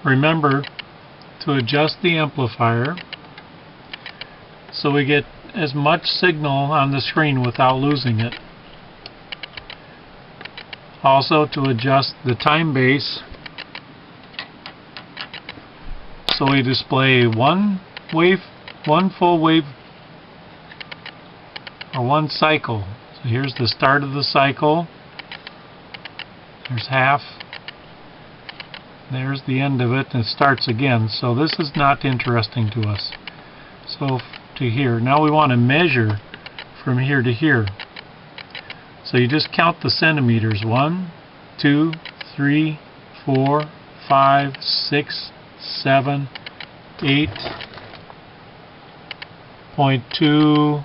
remember to adjust the amplifier so we get as much signal on the screen without losing it. Also to adjust the time base so we display one full wave or one cycle. So here's the start of the cycle. There's half. There's the end of it, and it starts again. So this is not interesting to us. So to here. Now we want to measure from here to here. So you just count the centimeters. 1, 2, 3, 4, 5, 6, 7, 8.2.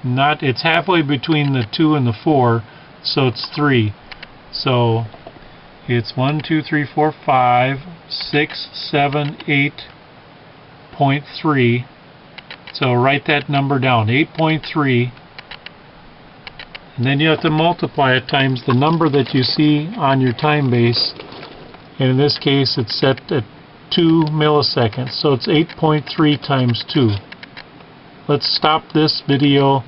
It's halfway between the 2 and the 4, so it's 3. So it's 1, 2, 3, 4, 5, 6, 7, 8.3. So write that number down, 8.3. And then you have to multiply it times the number that you see on your time base. And in this case it's set at 2 milliseconds. So it's 8.3 times 2. Let's stop this video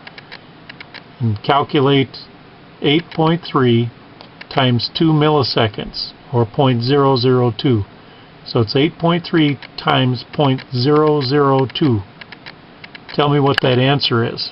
and calculate 8.3 times 2 milliseconds, or 0.002. So it's 8.3 times 0.002. Tell me what that answer is.